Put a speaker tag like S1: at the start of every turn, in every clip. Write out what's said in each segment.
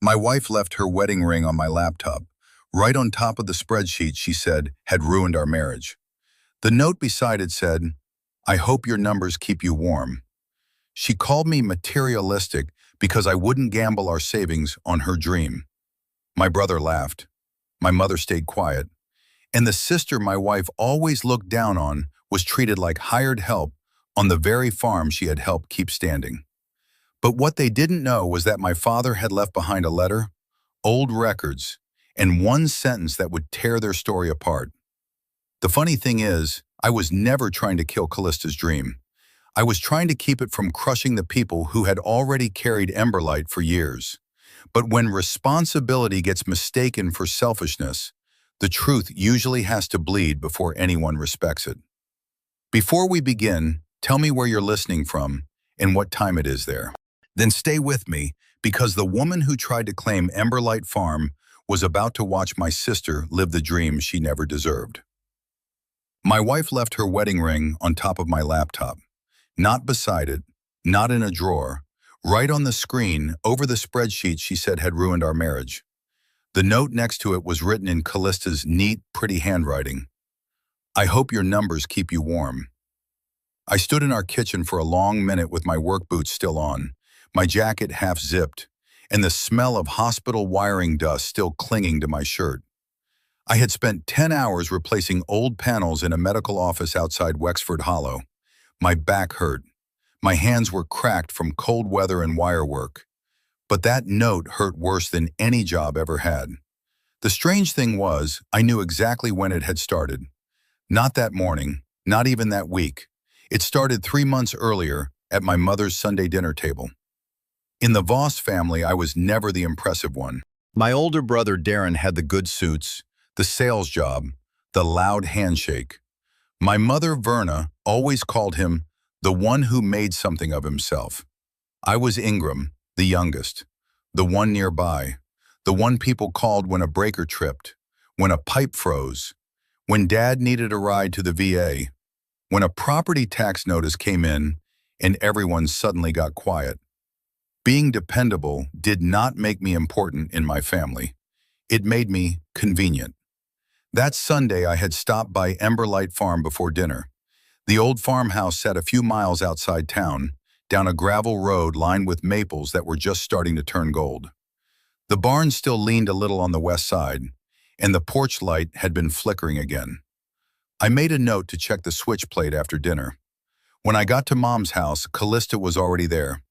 S1: My wife left her wedding ring on my laptop, right on top of the spreadsheet she said had ruined our marriage. The note beside it said, "I hope your numbers keep you warm." She called me materialistic because I wouldn't gamble our savings on her dream. My brother laughed. My mother stayed quiet. And the sister my wife always looked down on was treated like hired help on the very farm she had helped keep standing. But what they didn't know was that my father had left behind a letter, old records, and one sentence that would tear their story apart. The funny thing is, I was never trying to kill Callista's dream. I was trying to keep it from crushing the people who had already carried Emberlight for years. But when responsibility gets mistaken for selfishness, the truth usually has to bleed before anyone respects it. Before we begin, tell me where you're listening from and what time it is there. Then stay with me, because the woman who tried to claim Emberlight Farm was about to watch my sister live the dream she never deserved. My wife left her wedding ring on top of my laptop, not beside it, not in a drawer, right on the screen over the spreadsheet she said had ruined our marriage. The note next to it was written in Callista's neat, pretty handwriting. "I hope your numbers keep you warm." I stood in our kitchen for a long minute with my work boots still on, my jacket half zipped, and the smell of hospital wiring dust still clinging to my shirt. I had spent 10 hours replacing old panels in a medical office outside Wexford Hollow. My back hurt. My hands were cracked from cold weather and wire work. But that note hurt worse than any job ever had. The strange thing was, I knew exactly when it had started. Not that morning, not even that week. It started 3 months earlier at my mother's Sunday dinner table. In the Voss family, I was never the impressive one. My older brother Darren had the good suits, the sales job, the loud handshake. My mother Verna always called him the one who made something of himself. I was Ingram, the youngest, the one nearby, the one people called when a breaker tripped, when a pipe froze, when Dad needed a ride to the VA, when a property tax notice came in and everyone suddenly got quiet. Being dependable did not make me important in my family. It made me convenient. That Sunday, I had stopped by Emberlight Farm before dinner. The old farmhouse sat a few miles outside town, down a gravel road lined with maples that were just starting to turn gold. The barn still leaned a little on the west side, and the porch light had been flickering again. I made a note to check the switch plate after dinner. When I got to Mom's house, Callista was already there.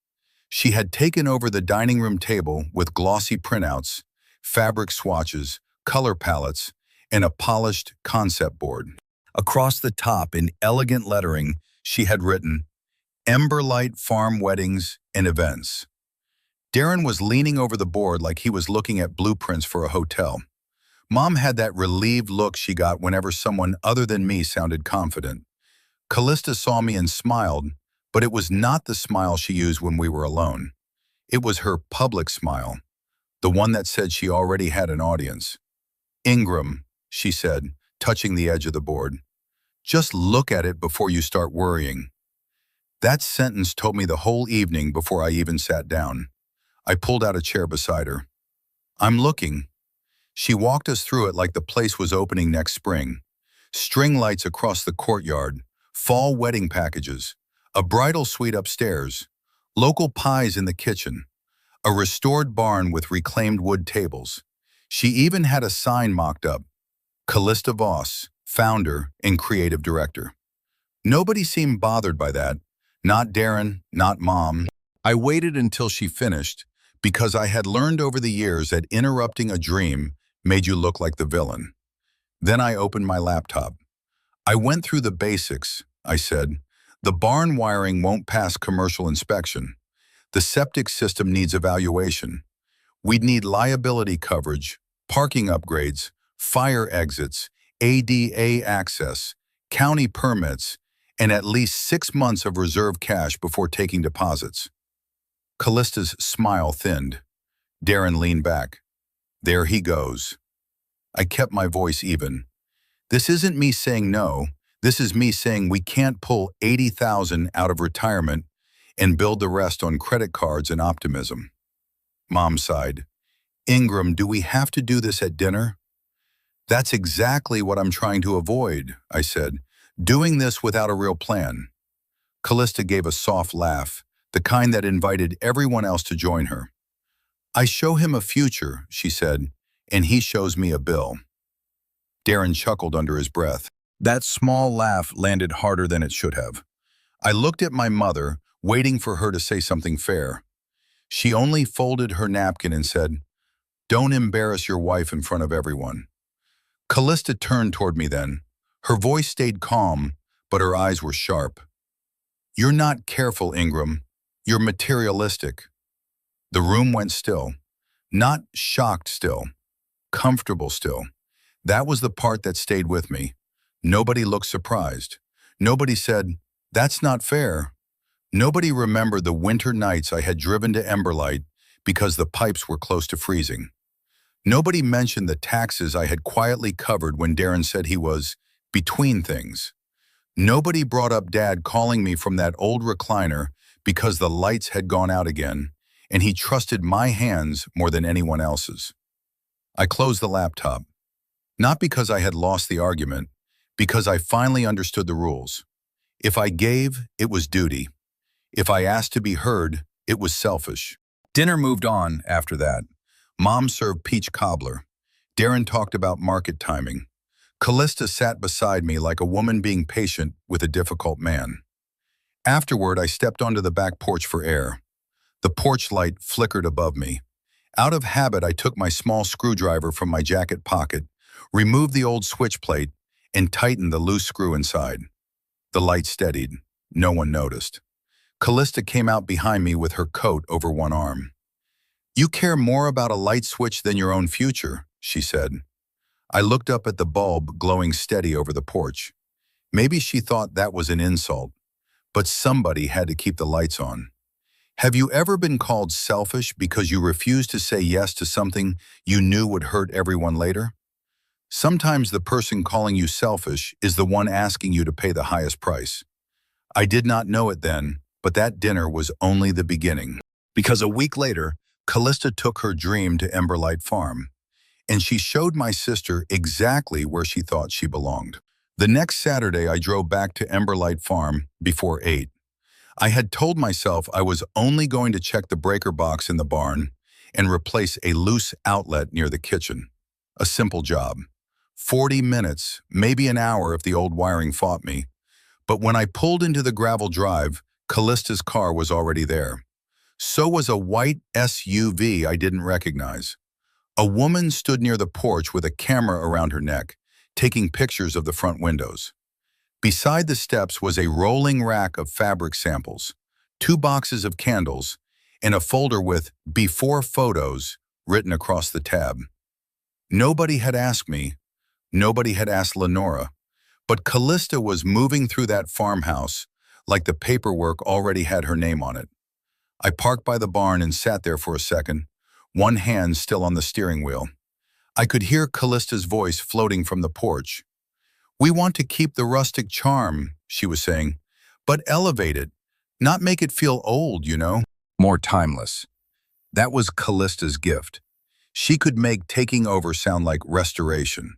S1: She had taken over the dining room table with glossy printouts, fabric swatches, color palettes, and a polished concept board. Across the top, in elegant lettering, she had written, "Emberlight Farm Weddings and Events." Darren was leaning over the board like he was looking at blueprints for a hotel. Mom had that relieved look she got whenever someone other than me sounded confident. Callista saw me and smiled, but it was not the smile she used when we were alone. It was her public smile, the one that said she already had an audience. "Ingram," she said, touching the edge of the board. "Just look at it before you start worrying." That sentence told me the whole evening before I even sat down. I pulled out a chair beside her. "I'm looking." She walked us through it like the place was opening next spring. String lights across the courtyard, fall wedding packages, a bridal suite upstairs, local pies in the kitchen, a restored barn with reclaimed wood tables. She even had a sign mocked up, Callista Voss, founder and creative director. Nobody seemed bothered by that, not Darren, not Mom. I waited until she finished, because I had learned over the years that interrupting a dream made you look like the villain. Then I opened my laptop. "I went through the basics," I said. "The barn wiring won't pass commercial inspection. The septic system needs evaluation. We'd need liability coverage, parking upgrades, fire exits, ADA access, county permits, and at least 6 months of reserve cash before taking deposits." Callista's smile thinned. Darren leaned back. "There he goes." I kept my voice even. "This isn't me saying no. This is me saying we can't pull 80,000 out of retirement and build the rest on credit cards and optimism." Mom sighed. Ingram, do we have to do this at dinner? That's exactly what I'm trying to avoid, I said, doing this without a real plan. Callista gave a soft laugh, the kind that invited everyone else to join her. I show him a future, she said, and he shows me a bill. Darren chuckled under his breath. That small laugh landed harder than it should have. I looked at my mother, waiting for her to say something fair. She only folded her napkin and said, "Don't embarrass your wife in front of everyone." Callista turned toward me then. Her voice stayed calm, but her eyes were sharp. "You're not careful, Ingram. You're materialistic." The room went still. Not shocked still. Comfortable still. That was the part that stayed with me. Nobody looked surprised. Nobody said, "That's not fair." Nobody remembered the winter nights I had driven to Emberlight because the pipes were close to freezing. Nobody mentioned the taxes I had quietly covered when Darren said he was between things. Nobody brought up Dad calling me from that old recliner because the lights had gone out again, and he trusted my hands more than anyone else's. I closed the laptop. Not because I had lost the argument, because I finally understood the rules. If I gave, it was duty. If I asked to be heard, it was selfish. Dinner moved on after that. Mom served peach cobbler. Darren talked about market timing. Callista sat beside me like a woman being patient with a difficult man. Afterward, I stepped onto the back porch for air. The porch light flickered above me. Out of habit, I took my small screwdriver from my jacket pocket, removed the old switch plate, and tightened the loose screw inside. The light steadied. No one noticed. Callista came out behind me with her coat over one arm. "You care more about a light switch than your own future," she said. I looked up at the bulb glowing steady over the porch. Maybe she thought that was an insult, but somebody had to keep the lights on. Have you ever been called selfish because you refused to say yes to something you knew would hurt everyone later? Sometimes the person calling you selfish is the one asking you to pay the highest price. I did not know it then, but that dinner was only the beginning. Because a week later, Callista took her dream to Emberlight Farm, and she showed my sister exactly where she thought she belonged. The next Saturday, I drove back to Emberlight Farm before 8. I had told myself I was only going to check the breaker box in the barn and replace a loose outlet near the kitchen. A simple job. 40 minutes, maybe an hour if the old wiring fought me. But when I pulled into the gravel drive, Callista's car was already there. So was a white SUV I didn't recognize. A woman stood near the porch with a camera around her neck, taking pictures of the front windows. Beside the steps was a rolling rack of fabric samples, 2 boxes of candles, and a folder with "Before Photos" written across the tab. Nobody had asked me. Nobody had asked Lenora. But Callista was moving through that farmhouse like the paperwork already had her name on it. I parked by the barn and sat there for a second, one hand still on the steering wheel. I could hear Callista's voice floating from the porch. "We want to keep the rustic charm," she was saying, "but elevate it, not make it feel old, you know." More timeless. That was Callista's gift. She could make taking over sound like restoration.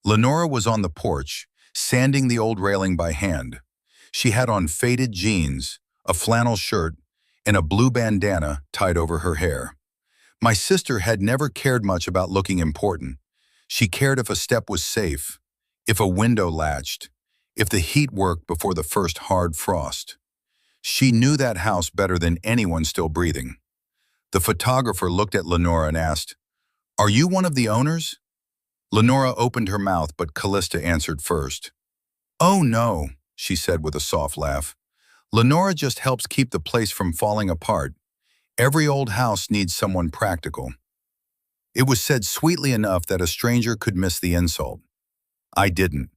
S1: Lenora was on the porch, sanding the old railing by hand. She had on faded jeans, a flannel shirt, and a blue bandana tied over her hair. My sister had never cared much about looking important. She cared if a step was safe, if a window latched, if the heat worked before the first hard frost. She knew that house better than anyone still breathing. The photographer looked at Lenora and asked, "Are you one of the owners?" Lenora opened her mouth, but Callista answered first. "Oh no," she said with a soft laugh. "Lenora just helps keep the place from falling apart. Every old house needs someone practical." It was said sweetly enough that a stranger could miss the insult. I didn't.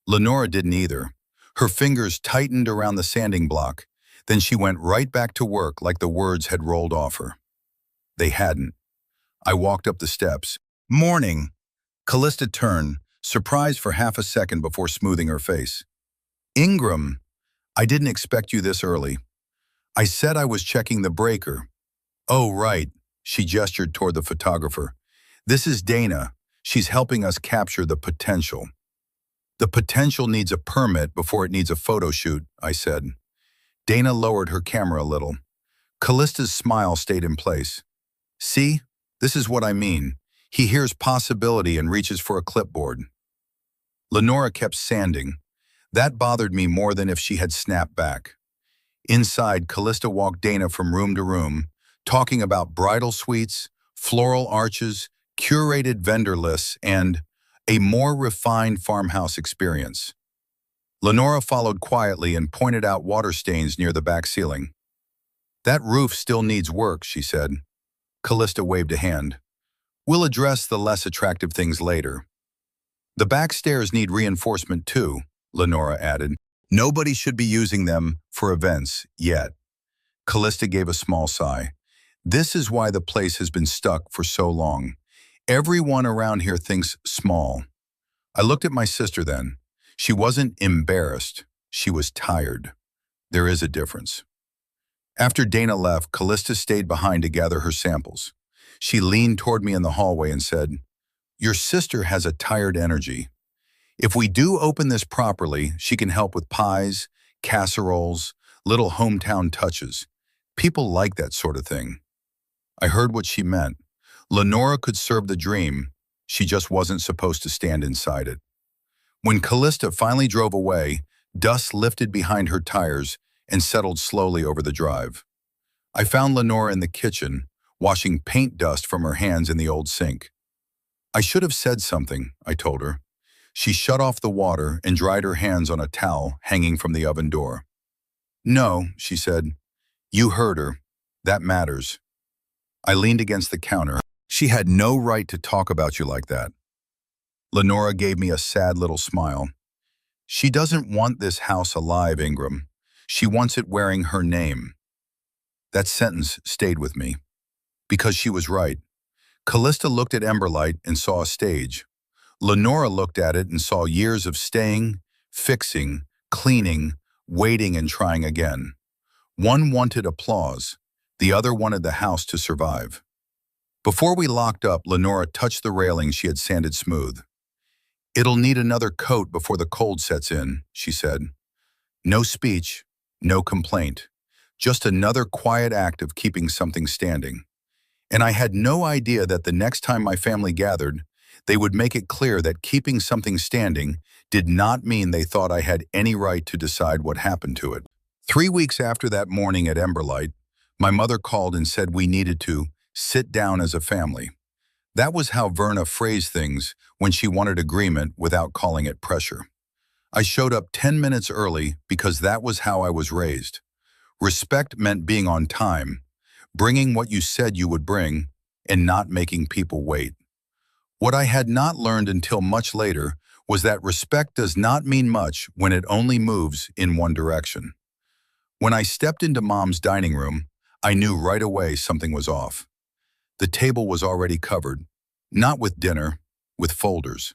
S1: Lenora didn't either. Her fingers tightened around the sanding block. Then she went right back to work like the words had rolled off her. They hadn't. I walked up the steps. "Morning." Callista turned, surprised for half a second before smoothing her face. "Ingram, I didn't expect you this early." I said I was checking the breaker. "Oh, right," She gestured toward the photographer. This is Dana. She's helping us capture the potential. The potential needs a permit before it needs a photo shoot, I said. Dana lowered her camera a little. Callista's smile stayed in place. See, this is what I mean. He hears possibility and reaches for a clipboard. Lenora kept sanding. That bothered me more than if she had snapped back. Inside, Callista walked Dana from room to room, talking about bridal suites, floral arches, curated vendor lists, and a more refined farmhouse experience. Lenora followed quietly and pointed out water stains near the back ceiling. That roof still needs work, she said. Callista waved a hand. We'll address the less attractive things later. The back stairs need reinforcement too, Lenora added. Nobody should be using them for events yet. Callista gave a small sigh. This is why the place has been stuck for so long. Everyone around here thinks small. I looked at my sister then. She wasn't embarrassed. She was tired. There is a difference. After Dana left, Callista stayed behind to gather her samples. She leaned toward me in the hallway and said, Your sister has a tired energy. If we do open this properly, she can help with pies, casseroles, little hometown touches. People like that sort of thing. I heard what she meant. Lenora could serve the dream. She just wasn't supposed to stand inside it. When Callista finally drove away, dust lifted behind her tires and settled slowly over the drive. I found Lenora in the kitchen, washing paint dust from her hands in the old sink. I should have said something, I told her. She shut off the water and dried her hands on a towel hanging from the oven door. No, she said. You heard her. That matters. I leaned against the counter. She had no right to talk about you like that. Lenora gave me a sad little smile. She doesn't want this house alive, Ingram. She wants it wearing her name. That sentence stayed with me. Because she was right. Callista looked at Emberlight and saw a stage. Lenora looked at it and saw years of staying, fixing, cleaning, waiting and trying again. One wanted applause. The other wanted the house to survive. Before we locked up, Lenora touched the railing she had sanded smooth. It'll need another coat before the cold sets in, she said. No speech, no complaint. Just another quiet act of keeping something standing. And I had no idea that the next time my family gathered, they would make it clear that keeping something standing did not mean they thought I had any right to decide what happened to it. 3 weeks after that morning at Emberlight, my mother called and said we needed to sit down as a family. That was how Verna phrased things when she wanted agreement without calling it pressure. I showed up 10 minutes early because that was how I was raised. Respect meant being on time, bringing what you said you would bring, and not making people wait. What I had not learned until much later was that respect does not mean much when it only moves in one direction. When I stepped into Mom's dining room, I knew right away something was off. The table was already covered, not with dinner, with folders.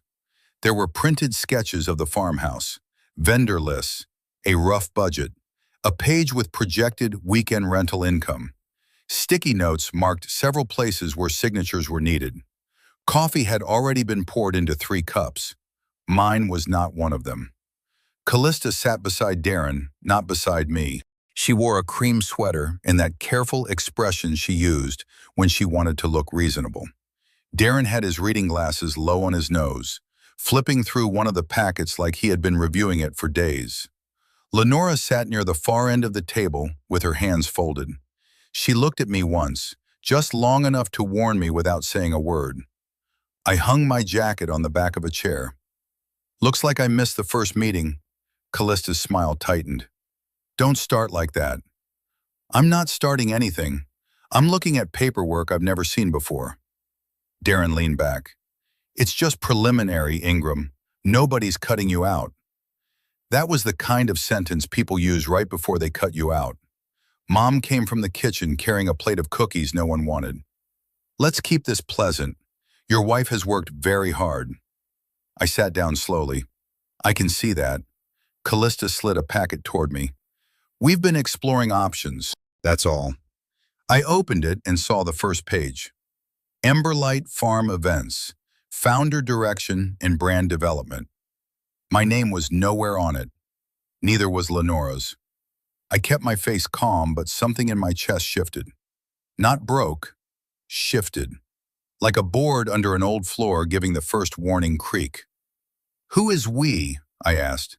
S1: There were printed sketches of the farmhouse, vendor lists, a rough budget, a page with projected weekend rental income. Sticky notes marked several places where signatures were needed. Coffee had already been poured into 3 cups. Mine was not one of them. Callista sat beside Darren, not beside me. She wore a cream sweater and that careful expression she used when she wanted to look reasonable. Darren had his reading glasses low on his nose, flipping through one of the packets like he had been reviewing it for days. Lenora sat near the far end of the table with her hands folded. She looked at me once, just long enough to warn me without saying a word. I hung my jacket on the back of a chair. Looks like I missed the first meeting. Callista's smile tightened. Don't start like that. I'm not starting anything. I'm looking at paperwork I've never seen before. Darren leaned back. It's just preliminary, Ingram. Nobody's cutting you out. That was the kind of sentence people use right before they cut you out. Mom came from the kitchen carrying a plate of cookies no one wanted. Let's keep this pleasant. Your wife has worked very hard. I sat down slowly. I can see that. Callista slid a packet toward me. We've been exploring options, that's all. I opened it and saw the first page. Emberlight Farm Events, Founder Direction and Brand Development. My name was nowhere on it. Neither was Lenora's. I kept my face calm, but something in my chest shifted. Not broke, shifted. Like a board under an old floor giving the first warning creak. "Who is we?" I asked.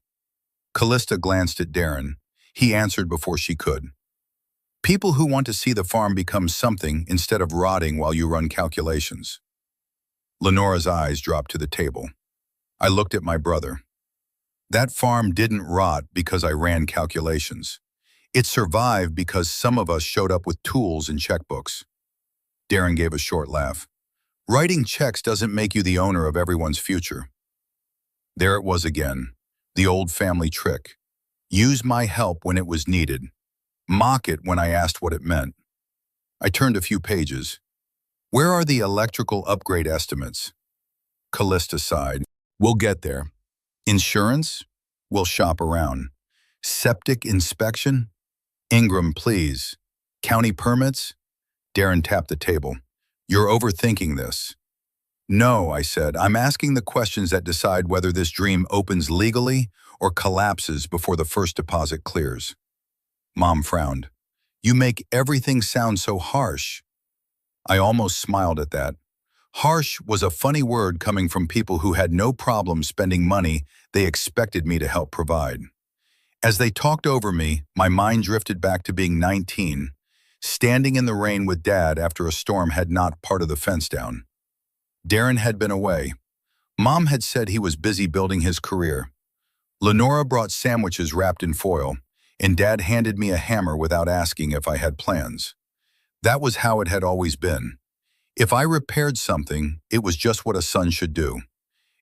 S1: Callista glanced at Darren. He answered before she could. "People who want to see the farm become something instead of rotting while you run calculations." Lenora's eyes dropped to the table. I looked at my brother. That farm didn't rot because I ran calculations. It survived because some of us showed up with tools and checkbooks. Darren gave a short laugh. "Writing checks doesn't make you the owner of everyone's future." There it was again, the old family trick. Use my help when it was needed. Mock it when I asked what it meant. I turned a few pages. "Where are the electrical upgrade estimates?" Callista sighed. "We'll get there. Insurance? We'll shop around. Septic inspection? Ingram, please. County permits?" Darren tapped the table. "You're overthinking this." "No," I said. "I'm asking the questions that decide whether this dream opens legally or collapses before the first deposit clears." Mom frowned. "You make everything sound so harsh." I almost smiled at that. Harsh was a funny word coming from people who had no problem spending money they expected me to help provide. As they talked over me, my mind drifted back to being 19, standing in the rain with Dad after a storm had knocked part of the fence down. Darren had been away. Mom had said he was busy building his career. Lenora brought sandwiches wrapped in foil, and Dad handed me a hammer without asking if I had plans. That was how it had always been. If I repaired something, it was just what a son should do.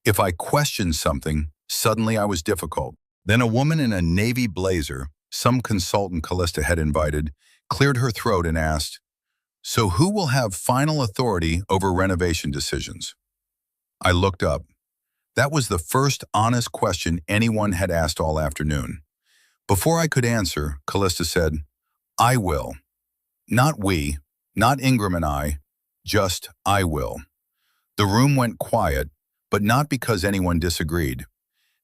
S1: If I questioned something, suddenly I was difficult. Then a woman in a navy blazer, some consultant Callista had invited, cleared her throat and asked, "So who will have final authority over renovation decisions?" I looked up. That was the first honest question anyone had asked all afternoon. Before I could answer, Callista said, "I will. Not we, not Ingram and I, just I will." The room went quiet, but not because anyone disagreed.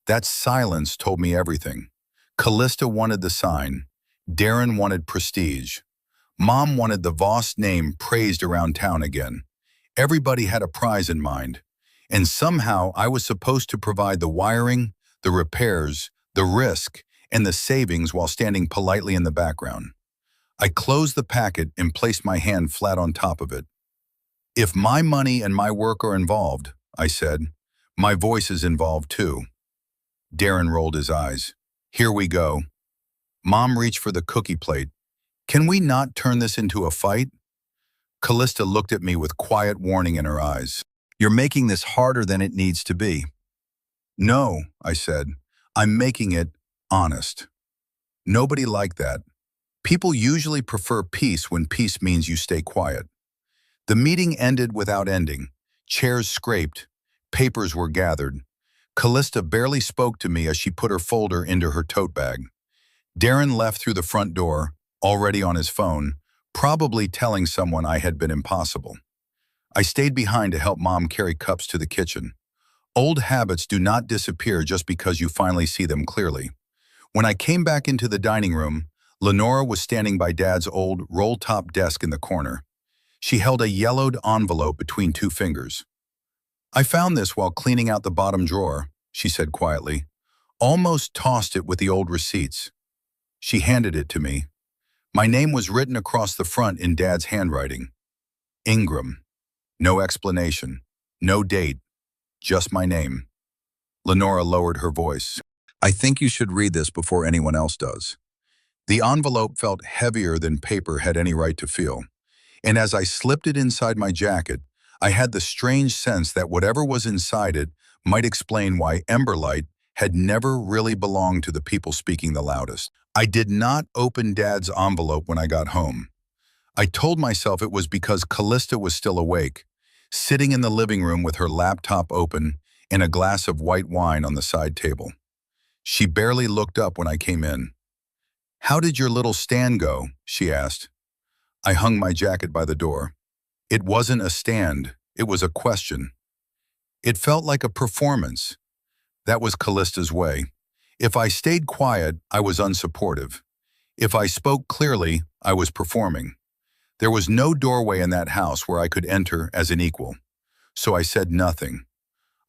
S1: That silence told me everything. Callista wanted the sign. Darren wanted prestige. Mom wanted the Voss name praised around town again. Everybody had a prize in mind. And somehow I was supposed to provide the wiring, the repairs, the risk, and the savings while standing politely in the background. I closed the packet and placed my hand flat on top of it. "If my money and my work are involved," I said, "my voice is involved too." Darren rolled his eyes. "Here we go." Mom reached for the cookie plate. "Can we not turn this into a fight?" Callista looked at me with quiet warning in her eyes. "You're making this harder than it needs to be." "No," I said. "I'm making it honest." Nobody liked that. People usually prefer peace when peace means you stay quiet. The meeting ended without ending. Chairs scraped. Papers were gathered. Callista barely spoke to me as she put her folder into her tote bag. Darren left through the front door, already on his phone, probably telling someone I had been impossible. I stayed behind to help Mom carry cups to the kitchen. Old habits do not disappear just because you finally see them clearly. When I came back into the dining room, Lenora was standing by Dad's old roll-top desk in the corner. She held a yellowed envelope between two fingers. "I found this while cleaning out the bottom drawer," she said quietly. "Almost tossed it with the old receipts." She handed it to me. My name was written across the front in Dad's handwriting. Ingram. No explanation. No date. Just my name. Lenora lowered her voice. "I think you should read this before anyone else does." The envelope felt heavier than paper had any right to feel. And as I slipped it inside my jacket, I had the strange sense that whatever was inside it might explain why Emberlight had never really belonged to the people speaking the loudest. I did not open Dad's envelope when I got home. I told myself it was because Callista was still awake, sitting in the living room with her laptop open and a glass of white wine on the side table. She barely looked up when I came in. "How did your little stand go?" she asked. I hung my jacket by the door. It wasn't a stand, it was a question. It felt like a performance. That was Callista's way. If I stayed quiet, I was unsupportive. If I spoke clearly, I was performing. There was no doorway in that house where I could enter as an equal. So I said nothing.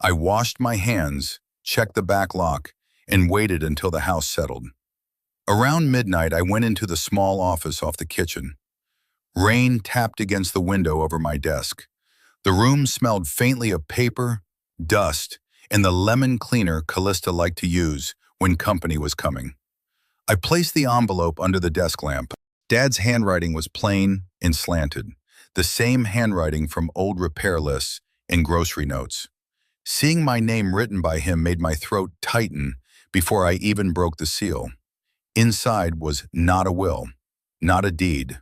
S1: I washed my hands, checked the back lock, and waited until the house settled. Around midnight, I went into the small office off the kitchen. Rain tapped against the window over my desk. The room smelled faintly of paper, dust, and the lemon cleaner Callista liked to use when company was coming. I placed the envelope under the desk lamp. Dad's handwriting was plain and slanted, the same handwriting from old repair lists and grocery notes. Seeing my name written by him made my throat tighten before I even broke the seal. Inside was not a will, not a deed,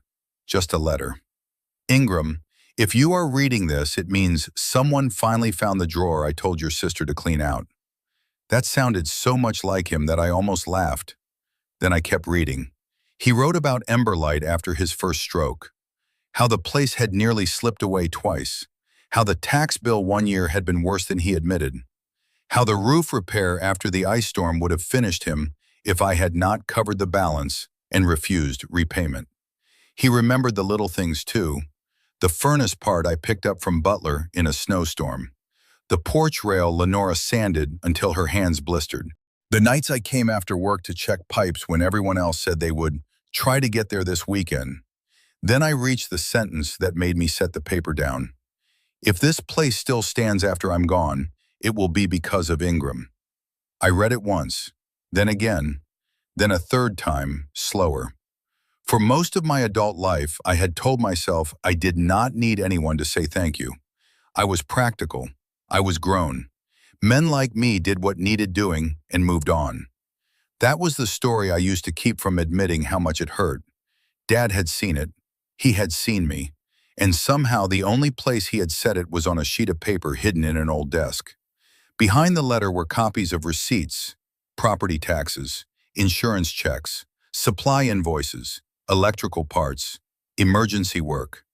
S1: just a letter. Ingram, if you are reading this, it means someone finally found the drawer I told your sister to clean out. That sounded so much like him that I almost laughed. Then I kept reading. He wrote about Emberlight after his first stroke, how the place had nearly slipped away twice, how the tax bill one year had been worse than he admitted, how the roof repair after the ice storm would have finished him if I had not covered the balance and refused repayment. He remembered the little things too, the furnace part I picked up from Butler in a snowstorm, the porch rail Lenora sanded until her hands blistered, the nights I came after work to check pipes when everyone else said they would try to get there this weekend. Then I reached the sentence that made me set the paper down. If this place still stands after I'm gone, it will be because of Ingram. I read it once, then again, then a third time, slower. For most of my adult life, I had told myself I did not need anyone to say thank you. I was practical. I was grown. Men like me did what needed doing and moved on. That was the story I used to keep from admitting how much it hurt. Dad had seen it. He had seen me. And somehow the only place he had said it was on a sheet of paper hidden in an old desk. Behind the letter were copies of receipts, property taxes, insurance checks, supply invoices, electrical parts, emergency work.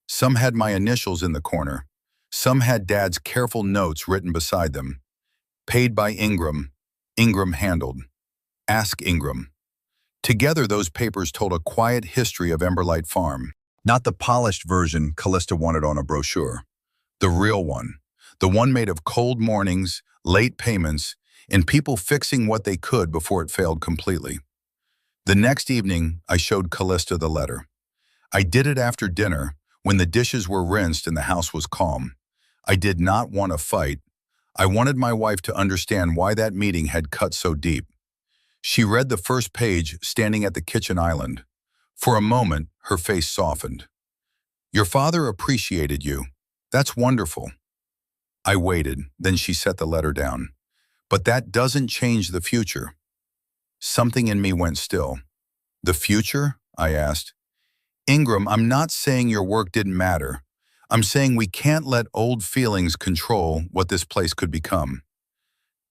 S1: Some had my initials in the corner. Some had Dad's careful notes written beside them. Paid by Ingram. Ingram handled. Ask Ingram. Together, those papers told a quiet history of Emberlight Farm. Not the polished version Callista wanted on a brochure. The real one. The one made of cold mornings, late payments, and people fixing what they could before it failed completely. The next evening, I showed Callista the letter. I did it after dinner, when the dishes were rinsed and the house was calm. I did not want a fight. I wanted my wife to understand why that meeting had cut so deep. She read the first page standing at the kitchen island. For a moment, her face softened. Your father appreciated you. That's wonderful. I waited, then she set the letter down. But that doesn't change the future. Something in me went still. The future? I asked. Ingram, I'm not saying your work didn't matter. I'm saying we can't let old feelings control what this place could become.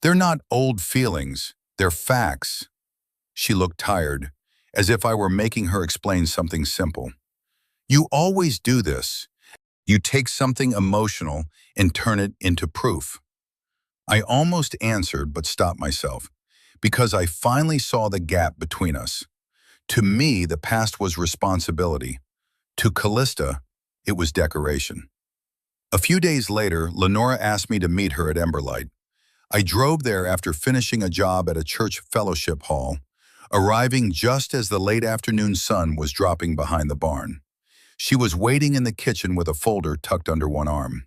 S1: They're not old feelings, they're facts. She looked tired, as if I were making her explain something simple. You always do this. You take something emotional and turn it into proof. I almost answered but stopped myself, because I finally saw the gap between us. To me, the past was responsibility. To Callista, it was decoration. A few days later, Lenora asked me to meet her at Emberlight. I drove there after finishing a job at a church fellowship hall, arriving just as the late afternoon sun was dropping behind the barn. She was waiting in the kitchen with a folder tucked under one arm.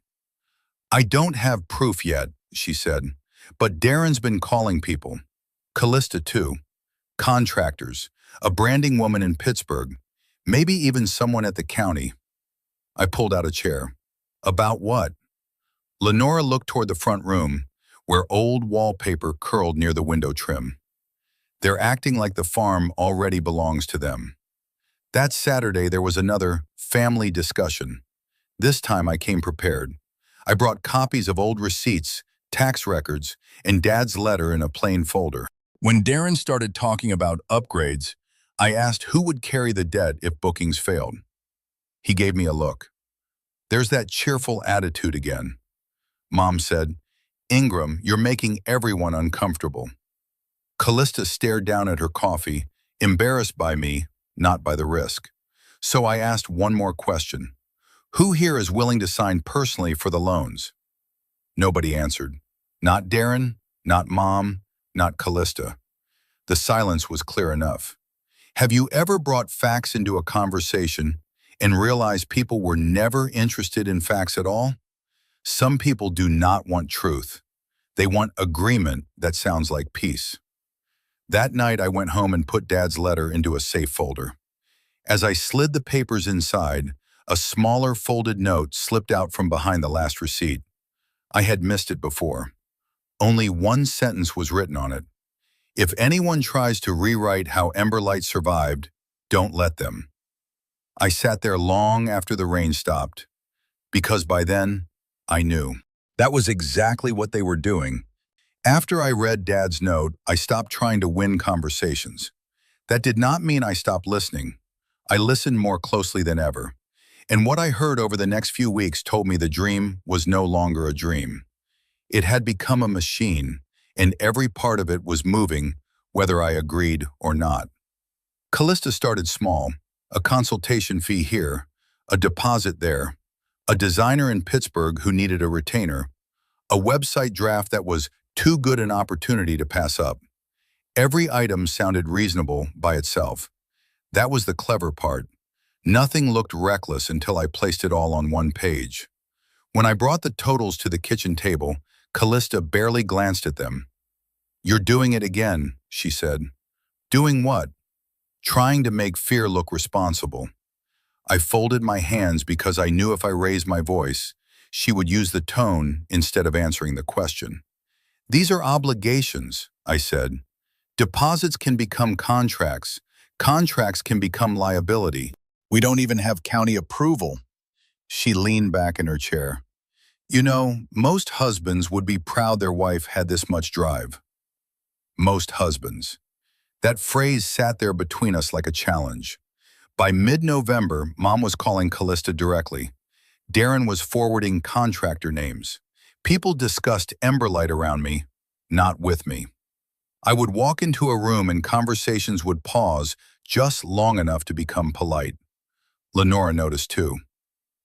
S1: I don't have proof yet, she said, but Darren's been calling people. Callista too. Contractors, a branding woman in Pittsburgh, maybe even someone at the county. I pulled out a chair. About what? Lenora looked toward the front room, where old wallpaper curled near the window trim. They're acting like the farm already belongs to them. That Saturday, there was another family discussion. This time I came prepared. I brought copies of old receipts, tax records, and Dad's letter in a plain folder. When Darren started talking about upgrades, I asked who would carry the debt if bookings failed. He gave me a look. There's that cheerful attitude again. Mom said, Ingram, you're making everyone uncomfortable. Callista stared down at her coffee, embarrassed by me, not by the risk. So I asked one more question. Who here is willing to sign personally for the loans? Nobody answered. Not Darren, not Mom, not Callista. The silence was clear enough. Have you ever brought facts into a conversation and realized people were never interested in facts at all? Some people do not want truth. They want agreement that sounds like peace. That night I went home and put Dad's letter into a safe folder. As I slid the papers inside, a smaller folded note slipped out from behind the last receipt. I had missed it before. Only one sentence was written on it. If anyone tries to rewrite how Emberlight survived, don't let them. I sat there long after the rain stopped, because by then, I knew. That was exactly what they were doing. After I read Dad's note, I stopped trying to win conversations. That did not mean I stopped listening. I listened more closely than ever. And what I heard over the next few weeks told me the dream was no longer a dream. It had become a machine, and every part of it was moving, whether I agreed or not. Callista started small, a consultation fee here, a deposit there, a designer in Pittsburgh who needed a retainer, a website draft that was too good an opportunity to pass up. Every item sounded reasonable by itself. That was the clever part. Nothing looked reckless until I placed it all on one page. When I brought the totals to the kitchen table, Callista barely glanced at them. "You're doing it again," she said. "Doing what?" "Trying to make fear look responsible." I folded my hands because I knew if I raised my voice, she would use the tone instead of answering the question. "These are obligations," I said. "Deposits can become contracts. Contracts can become liability. We don't even have county approval." She leaned back in her chair. "You know, most husbands would be proud their wife had this much drive." Most husbands. That phrase sat there between us like a challenge. By mid-November, Mom was calling Callista directly. Darren was forwarding contractor names. People discussed Emberlight around me, not with me. I would walk into a room and conversations would pause just long enough to become polite. Lenora noticed too.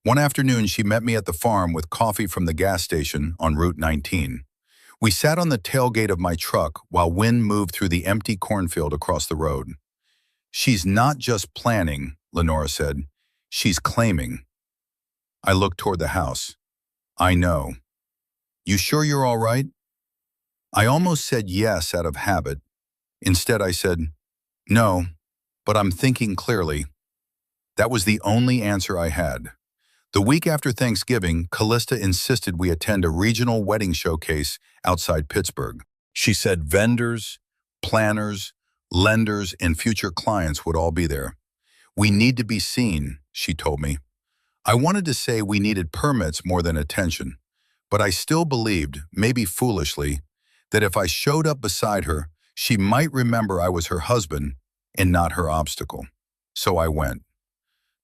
S1: One afternoon, she met me at the farm with coffee from the gas station on Route 19. We sat on the tailgate of my truck while wind moved through the empty cornfield across the road. "She's not just planning," Lenora said. "She's claiming." I looked toward the house. "I know. You sure you're all right?" I almost said yes out of habit. Instead, I said, "No, but I'm thinking clearly." That was the only answer I had. The week after Thanksgiving, Callista insisted we attend a regional wedding showcase outside Pittsburgh. She said vendors, planners, lenders, and future clients would all be there. "We need to be seen," she told me. I wanted to say we needed permits more than attention, but I still believed, maybe foolishly, that if I showed up beside her, she might remember I was her husband and not her obstacle. So I went.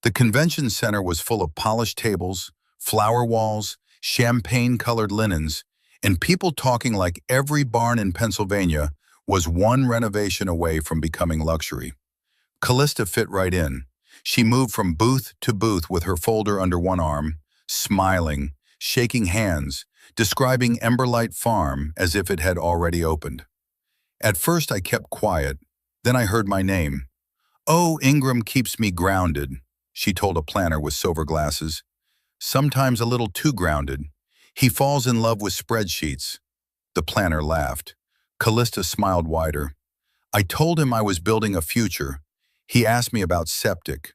S1: The convention center was full of polished tables, flower walls, champagne-colored linens, and people talking like every barn in Pennsylvania was one renovation away from becoming luxury. Callista fit right in. She moved from booth to booth with her folder under one arm, smiling, shaking hands, describing Emberlight Farm as if it had already opened. At first I kept quiet, then I heard my name. "Oh, Ingram keeps me grounded," she told a planner with silver glasses. "Sometimes a little too grounded. He falls in love with spreadsheets." The planner laughed. Callista smiled wider. "I told him I was building a future. He asked me about septic."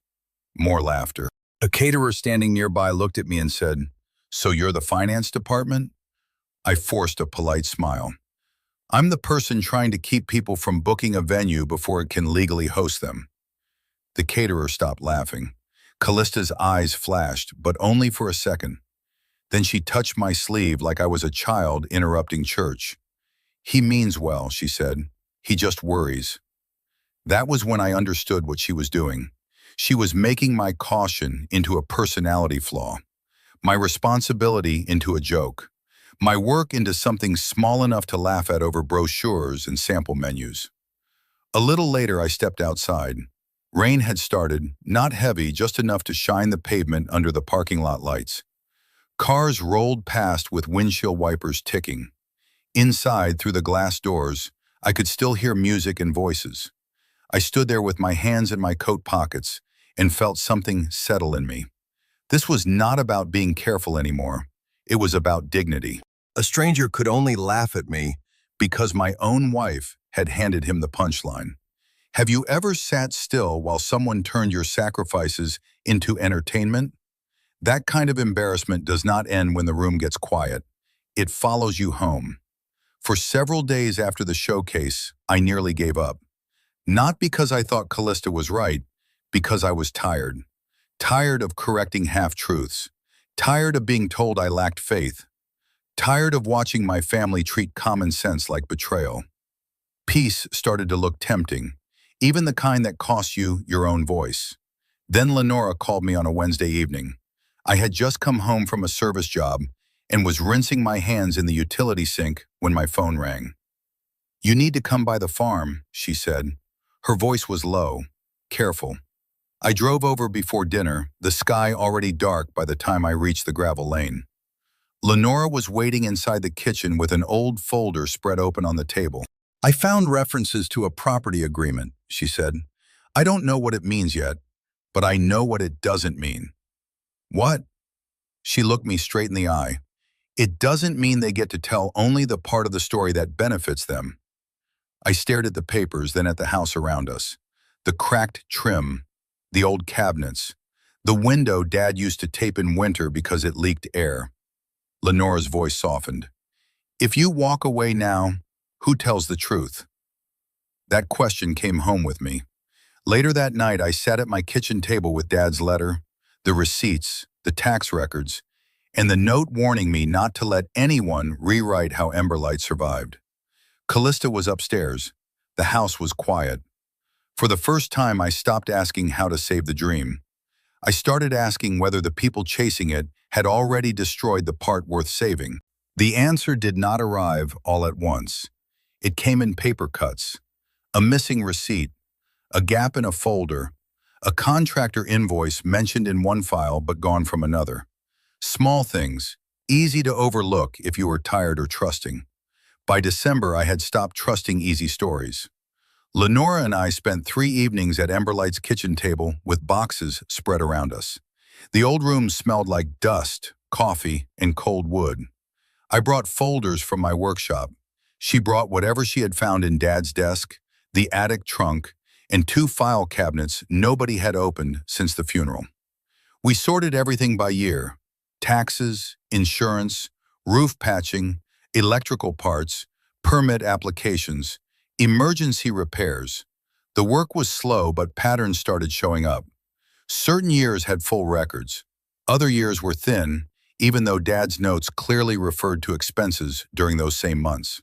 S1: More laughter. A caterer standing nearby looked at me and said, "So you're the finance department?" I forced a polite smile. "I'm the person trying to keep people from booking a venue before it can legally host them." The caterer stopped laughing. Callista's eyes flashed, but only for a second. Then she touched my sleeve like I was a child interrupting church. "He means well," she said. "He just worries." That was when I understood what she was doing. She was making my caution into a personality flaw, my responsibility into a joke, my work into something small enough to laugh at over brochures and sample menus. A little later, I stepped outside. Rain had started, not heavy, just enough to shine the pavement under the parking lot lights. Cars rolled past with windshield wipers ticking. Inside, through the glass doors, I could still hear music and voices. I stood there with my hands in my coat pockets and felt something settle in me. This was not about being careful anymore. It was about dignity. A stranger could only laugh at me because my own wife had handed him the punchline. Have you ever sat still while someone turned your sacrifices into entertainment? That kind of embarrassment does not end when the room gets quiet. It follows you home. For several days after the showcase, I nearly gave up. Not because I thought Callista was right, because I was tired. Tired of correcting half-truths. Tired of being told I lacked faith. Tired of watching my family treat common sense like betrayal. Peace started to look tempting, even the kind that costs you your own voice. Then Lenora called me on a Wednesday evening. I had just come home from a service job and was rinsing my hands in the utility sink when my phone rang. "You need to come by the farm," she said. Her voice was low, careful. I drove over before dinner, the sky already dark by the time I reached the gravel lane. Lenora was waiting inside the kitchen with an old folder spread open on the table. "I found references to a property agreement," she said. "I don't know what it means yet, but I know what it doesn't mean." "What?" She looked me straight in the eye. "It doesn't mean they get to tell only the part of the story that benefits them." I stared at the papers, then at the house around us. The cracked trim, the old cabinets, the window Dad used to tape in winter because it leaked air. Lenora's voice softened. "If you walk away now, who tells the truth?" That question came home with me. Later that night, I sat at my kitchen table with Dad's letter, the receipts, the tax records, and the note warning me not to let anyone rewrite how Emberlight survived. Callista was upstairs. The house was quiet. For the first time, I stopped asking how to save the dream. I started asking whether the people chasing it had already destroyed the part worth saving. The answer did not arrive all at once. It came in paper cuts, a missing receipt, a gap in a folder, a contractor invoice mentioned in one file but gone from another. Small things, easy to overlook if you were tired or trusting. By December, I had stopped trusting easy stories. Lenora and I spent 3 evenings at Emberlight's kitchen table with boxes spread around us. The old room smelled like dust, coffee, and cold wood. I brought folders from my workshop. She brought whatever she had found in Dad's desk, the attic trunk, and 2 file cabinets nobody had opened since the funeral. We sorted everything by year: taxes, insurance, roof patching, electrical parts, permit applications, emergency repairs. The work was slow, but patterns started showing up. Certain years had full records. Other years were thin, even though Dad's notes clearly referred to expenses during those same months.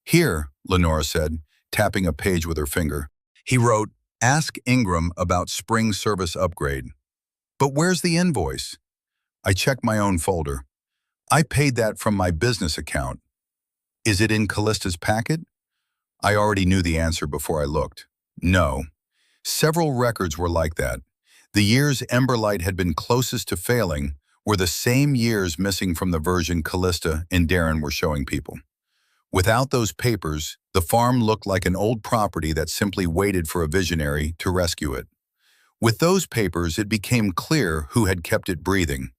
S1: "Here," Lenora said, tapping a page with her finger. He wrote, "Ask Ingram about spring service upgrade." "But where's the invoice?" I checked my own folder. "I paid that from my business account." "Is it in Callista's packet?" I already knew the answer before I looked. No. Several records were like that. The years Emberlight had been closest to failing were the same years missing from the version Callista and Darren were showing people. Without those papers, the farm looked like an old property that simply waited for a visionary to rescue it. With those papers, it became clear who had kept it breathing.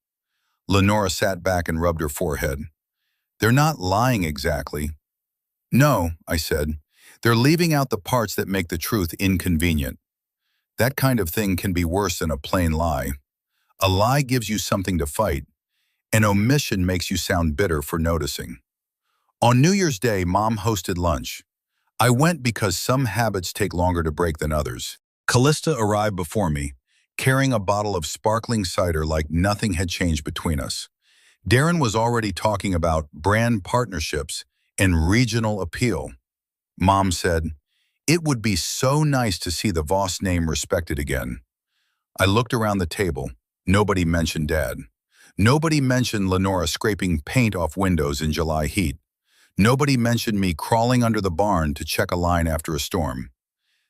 S1: Lenora sat back and rubbed her forehead. "They're not lying exactly." "No," I said. "They're leaving out the parts that make the truth inconvenient." That kind of thing can be worse than a plain lie. A lie gives you something to fight. An omission makes you sound bitter for noticing. On New Year's Day, Mom hosted lunch. I went because some habits take longer to break than others. Callista arrived before me, carrying a bottle of sparkling cider like nothing had changed between us. Darren was already talking about brand partnerships and regional appeal. Mom said, "It would be so nice to see the Voss name respected again." I looked around the table. Nobody mentioned Dad. Nobody mentioned Lenora scraping paint off windows in July heat. Nobody mentioned me crawling under the barn to check a line after a storm.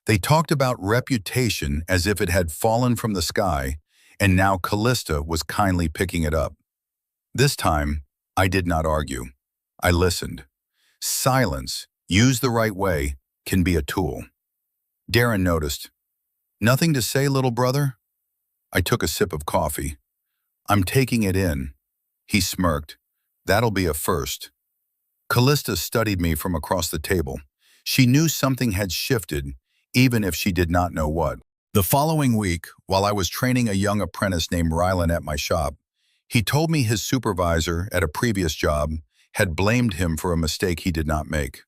S1: They talked about reputation as if it had fallen from the sky, and now Callista was kindly picking it up. This time, I did not argue. I listened. Silence, used the right way, can be a tool. Darren noticed. "Nothing to say, little brother?" I took a sip of coffee. "I'm taking it in." He smirked. "That'll be a first." Callista studied me from across the table. She knew something had shifted, even if she did not know what. The following week, while I was training a young apprentice named Rylan at my shop, he told me his supervisor at a previous job had blamed him for a mistake he did not make.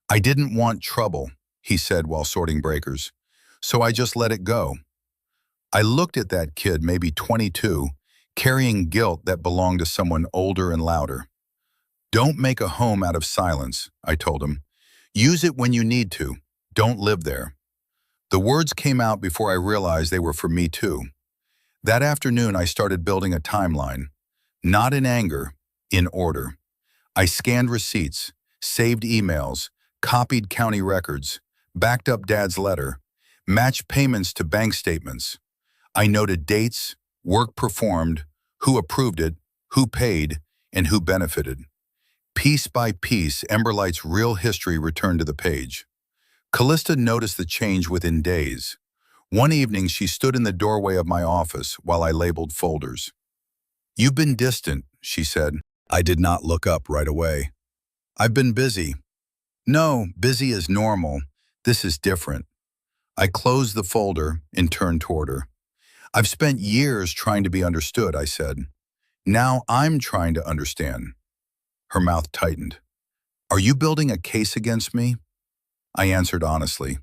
S1: "I didn't want trouble," he said while sorting breakers, "so I just let it go." I looked at that kid, maybe 22, carrying guilt that belonged to someone older and louder. "Don't make a home out of silence," I told him. "Use it when you need to. Don't live there." The words came out before I realized they were for me too. That afternoon, I started building a timeline. Not in anger, in order. I scanned receipts, saved emails, copied county records, backed up Dad's letter, matched payments to bank statements. I noted dates, work performed, who approved it, who paid, and who benefited. Piece by piece, Emberlight's real history returned to the page. Callista noticed the change within days. One evening, she stood in the doorway of my office while I labeled folders. "You've been distant," she said. I did not look up right away. "I've been busy." "No, busy is normal. This is different." I closed the folder and turned toward her. "I've spent years trying to be understood," I said. "Now I'm trying to understand." Her mouth tightened. "Are you building a case against me?" I answered honestly.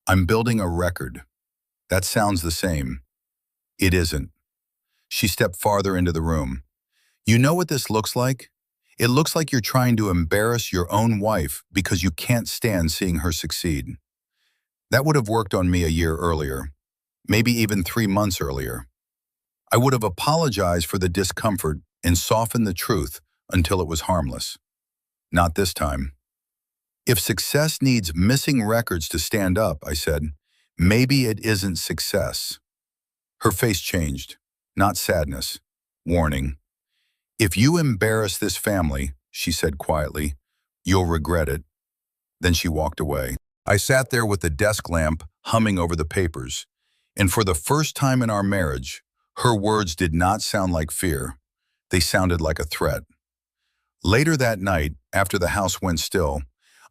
S1: "I'm building a record." "That sounds the same." "It isn't." She stepped farther into the room. "You know what this looks like? It looks like you're trying to embarrass your own wife because you can't stand seeing her succeed." That would have worked on me a year earlier, maybe even 3 months earlier. I would have apologized for the discomfort and softened the truth until it was harmless. Not this time. "If success needs missing records to stand up," I said, "maybe it isn't success." Her face changed, not sadness, warning. "If you embarrass this family," she said quietly, "you'll regret it." Then she walked away. I sat there with the desk lamp humming over the papers, and for the first time in our marriage, her words did not sound like fear. They sounded like a threat. Later that night, after the house went still,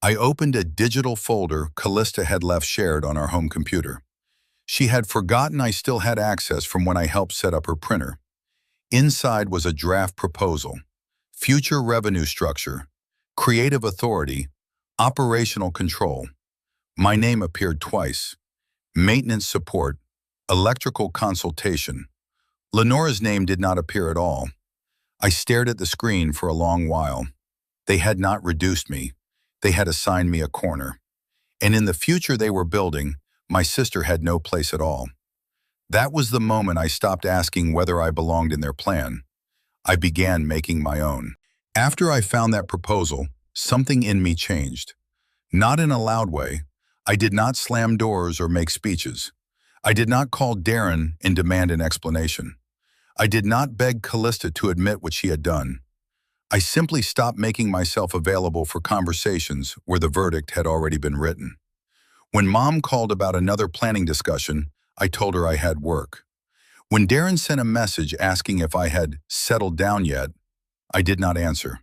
S1: I opened a digital folder Callista had left shared on our home computer. She had forgotten I still had access from when I helped set up her printer. Inside was a draft proposal, future revenue structure, creative authority, operational control. My name appeared twice. Maintenance support, electrical consultation. Lenora's name did not appear at all. I stared at the screen for a long while. They had not reduced me. They had assigned me a corner. And in the future they were building, my sister had no place at all. That was the moment I stopped asking whether I belonged in their plan. I began making my own. After I found that proposal, something in me changed. Not in a loud way. I did not slam doors or make speeches. I did not call Darren and demand an explanation. I did not beg Callista to admit what she had done. I simply stopped making myself available for conversations where the verdict had already been written. When Mom called about another planning discussion, I told her I had work. When Darren sent a message asking if I had settled down yet, I did not answer.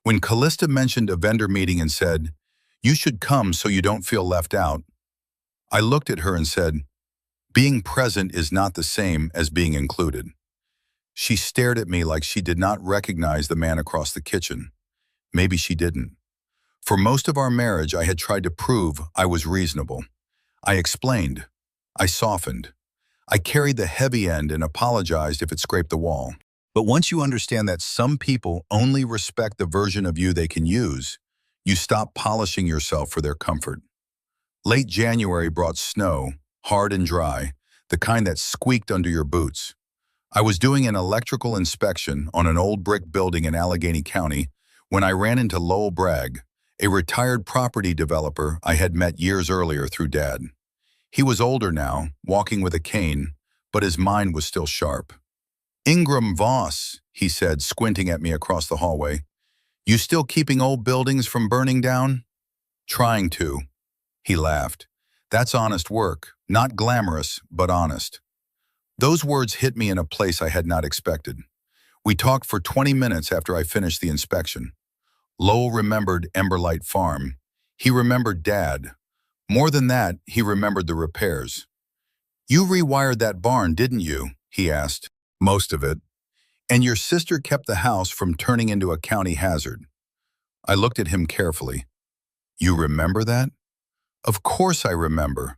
S1: When Callista mentioned a vendor meeting and said, "You should come so you don't feel left out," I looked at her and said, "Being present is not the same as being included." She stared at me like she did not recognize the man across the kitchen. Maybe she didn't. For most of our marriage, I had tried to prove I was reasonable. I explained. I softened. I carried the heavy end and apologized if it scraped the wall. But once you understand that some people only respect the version of you they can use, you stop polishing yourself for their comfort. Late January brought snow, hard and dry. the kind that squeaked under your boots. I was doing an electrical inspection on an old brick building in Allegheny County when I ran into Lowell Bragg, a retired property developer I had met years earlier through Dad. He was older now, walking with a cane, but his mind was still sharp. "Ingram Voss," he said, squinting at me across the hallway. "You still keeping old buildings from burning down?" "Trying to," he laughed. "That's honest work, not glamorous, but honest." Those words hit me in a place I had not expected. We talked for 20 minutes after I finished the inspection. Lowell remembered Emberlight Farm. He remembered Dad. More than that, he remembered the repairs. "You rewired that barn, didn't you?" he asked. "Most of it. And your sister kept the house from turning into a county hazard." I looked at him carefully. "You remember that?" "Of course I remember.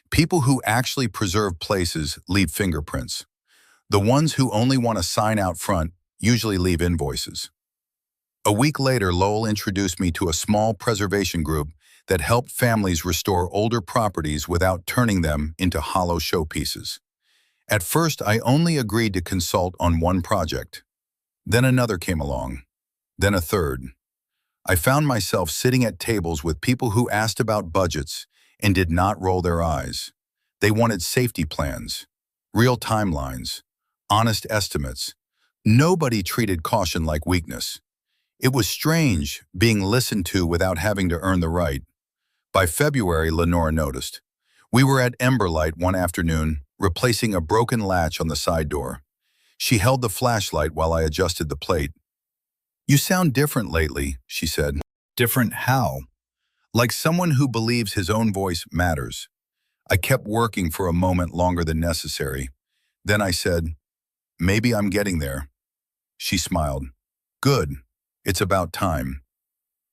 S1: People who actually preserve places leave fingerprints. The ones who only want a sign out front usually leave invoices." A week later, Lowell introduced me to a small preservation group that helped families restore older properties without turning them into hollow showpieces. At first, I only agreed to consult on one project. Then another came along. Then a third. I found myself sitting at tables with people who asked about budgets and did not roll their eyes. They wanted safety plans, real timelines, honest estimates. Nobody treated caution like weakness. It was strange being listened to without having to earn the right. By February, Lenora noticed. We were at Emberlight one afternoon, replacing a broken latch on the side door. She held the flashlight while I adjusted the plate. "You sound different lately," she said. "Different how?" "Like someone who believes his own voice matters." I kept working for a moment longer than necessary. Then I said, "Maybe I'm getting there." She smiled. "Good. It's about time."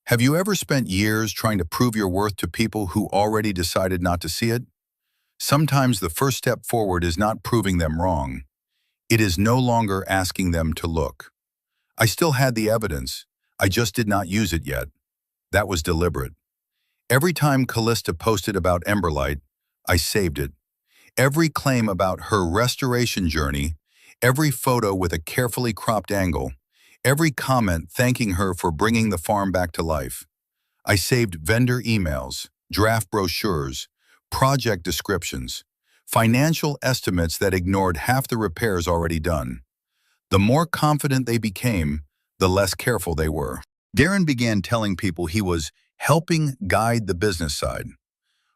S1: Have you ever spent years trying to prove your worth to people who already decided not to see it? Sometimes the first step forward is not proving them wrong. It is no longer asking them to look. I still had the evidence. I just did not use it yet. That was deliberate. Every time Callista posted about Emberlight, I saved it. Every claim about her restoration journey, every photo with a carefully cropped angle, every comment thanking her for bringing the farm back to life. I saved vendor emails, draft brochures, project descriptions, financial estimates that ignored half the repairs already done. The more confident they became, the less careful they were. Darren began telling people he was helping guide the business side.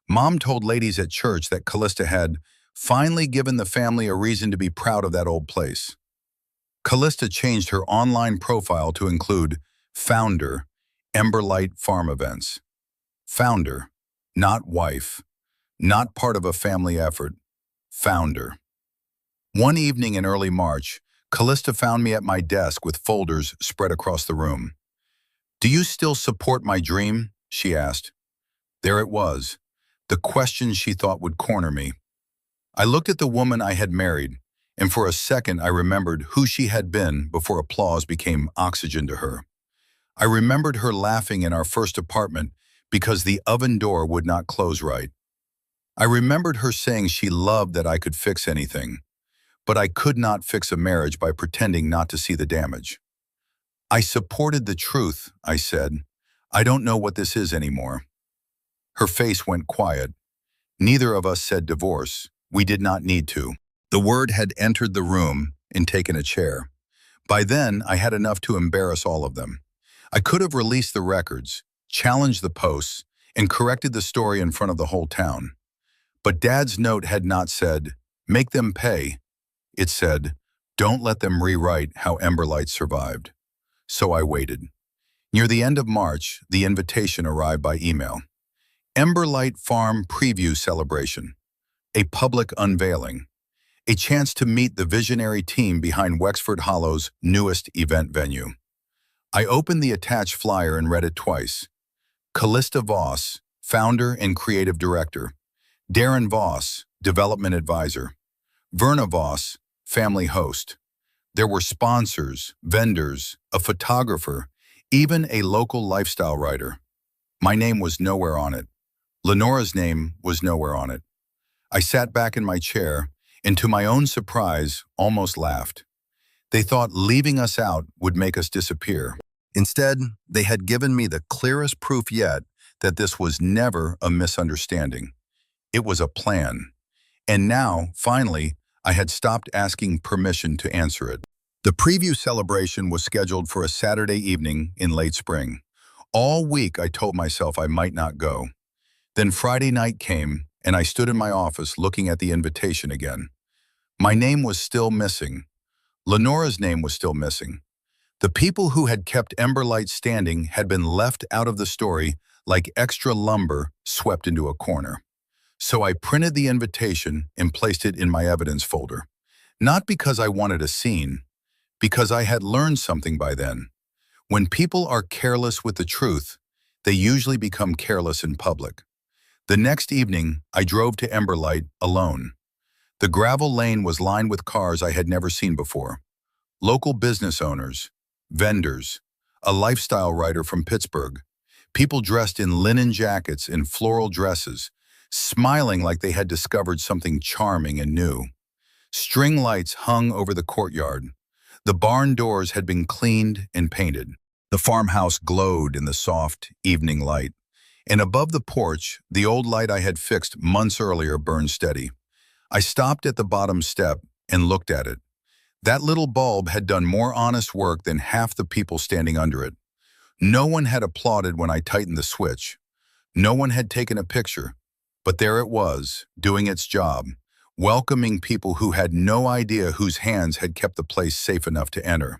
S1: Mom told ladies at church that Callista had finally given the family a reason to be proud of that old place. Callista changed her online profile to include Founder, Emberlight Farm Events. Founder, not wife, not part of a family effort. Founder. One evening in early March, Callista found me at my desk with folders spread across the room. "Do you still support my dream?" she asked. There it was, the question she thought would corner me. I looked at the woman I had married, and for a second I remembered who she had been before applause became oxygen to her. I remembered her laughing in our first apartment because the oven door would not close right. I remembered her saying she loved that I could fix anything, but I could not fix a marriage by pretending not to see the damage. "I supported the truth," I said. "I don't know what this is anymore." Her face went quiet. Neither of us said divorce. We did not need to. The word had entered the room and taken a chair. By then, I had enough to embarrass all of them. I could have released the records, challenged the posts, and corrected the story in front of the whole town. But Dad's note had not said, "Make them pay." It said, "Don't let them rewrite how Emberlight survived." So I waited. Near the end of March, the invitation arrived by email. Emberlight Farm Preview Celebration. A public unveiling. A chance to meet the visionary team behind Wexford Hollow's newest event venue. I opened the attached flyer and read it twice. Callista Voss, founder and creative director. Darren Voss, development advisor. Verna Voss, family host. There were sponsors, vendors, a photographer, even a local lifestyle writer. My name was nowhere on it. Lenora's name was nowhere on it. I sat back in my chair, and to my own surprise, almost laughed. They thought leaving us out would make us disappear. Instead, they had given me the clearest proof yet that this was never a misunderstanding. It was a plan. And now, finally, I had stopped asking permission to answer it. The preview celebration was scheduled for a Saturday evening in late spring. All week I told myself I might not go. Then Friday night came, and I stood in my office looking at the invitation again. My name was still missing. Lenora's name was still missing. The people who had kept Emberlight standing had been left out of the story like extra lumber swept into a corner. So I printed the invitation and placed it in my evidence folder. Not because I wanted a scene, because I had learned something by then. When people are careless with the truth, they usually become careless in public. The next evening, I drove to Emberlight alone. The gravel lane was lined with cars I had never seen before. Local business owners, vendors, a lifestyle writer from Pittsburgh, people dressed in linen jackets and floral dresses, smiling like they had discovered something charming and new. String lights hung over the courtyard. The barn doors had been cleaned and painted. The farmhouse glowed in the soft evening light. And above the porch, the old light I had fixed months earlier burned steady. I stopped at the bottom step and looked at it. That little bulb had done more honest work than half the people standing under it. No one had applauded when I tightened the switch. No one had taken a picture. But there it was, doing its job, welcoming people who had no idea whose hands had kept the place safe enough to enter.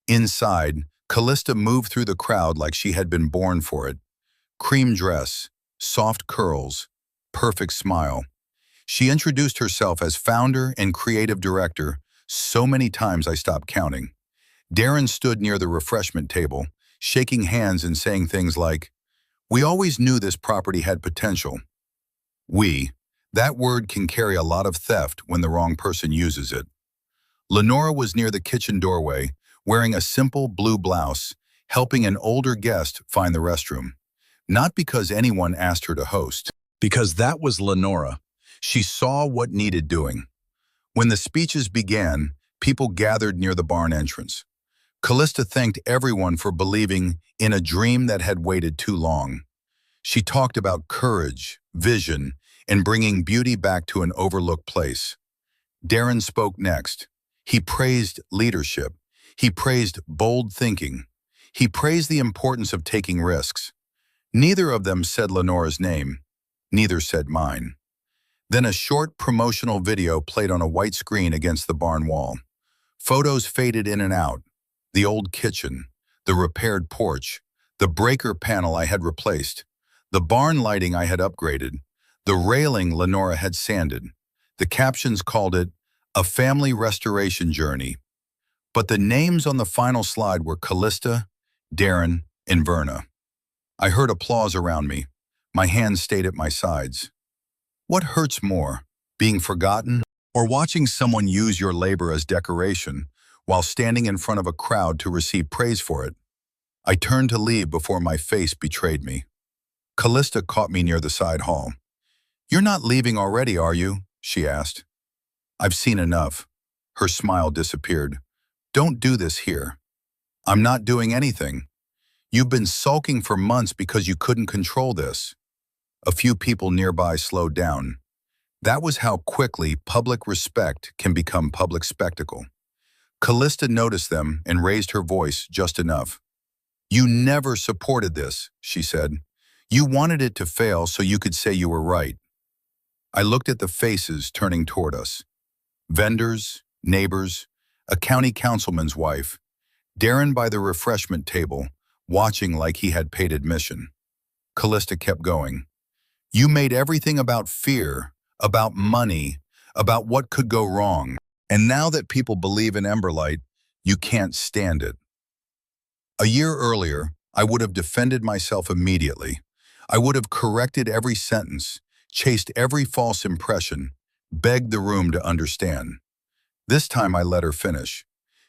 S1: Inside, Callista moved through the crowd like she had been born for it. Cream dress, soft curls, perfect smile. She introduced herself as founder and creative director so many times I stopped counting. Darren stood near the refreshment table, shaking hands and saying things like, "We always knew this property had potential." That word can carry a lot of theft when the wrong person uses it. Lenora was near the kitchen doorway, wearing a simple blue blouse, helping an older guest find the restroom. Not because anyone asked her to host, because that was Lenora. She saw what needed doing. When the speeches began, people gathered near the barn entrance. Callista thanked everyone for believing in a dream that had waited too long. She talked about courage, vision, and bringing beauty back to an overlooked place. Darren spoke next. He praised leadership. He praised bold thinking. He praised the importance of taking risks. Neither of them said Lenora's name. Neither said mine. Then a short promotional video played on a white screen against the barn wall. Photos faded in and out. The old kitchen, the repaired porch, the breaker panel I had replaced, the barn lighting I had upgraded, the railing Lenora had sanded. The captions called it a family restoration journey. But the names on the final slide were Callista, Darren, and Verna. I heard applause around me. My hands stayed at my sides. What hurts more, being forgotten or watching someone use your labor as decoration while standing in front of a crowd to receive praise for it? I turned to leave before my face betrayed me. Callista caught me near the side hall. "You're not leaving already, are you?" she asked. "I've seen enough." Her smile disappeared. "Don't do this here." "I'm not doing anything. You've been sulking for months because you couldn't control this." A few people nearby slowed down. That was how quickly public respect can become public spectacle. Callista noticed them and raised her voice just enough. "You never supported this," she said. "You wanted it to fail so you could say you were right." I looked at the faces turning toward us. Vendors, neighbors, a county councilman's wife, Darren by the refreshment table, watching like he had paid admission. Callista kept going. "You made everything about fear, about money, about what could go wrong. And now that people believe in Emberlight, you can't stand it." A year earlier, I would have defended myself immediately. I would have corrected every sentence, chased every false impression, begged the room to understand. This time I let her finish,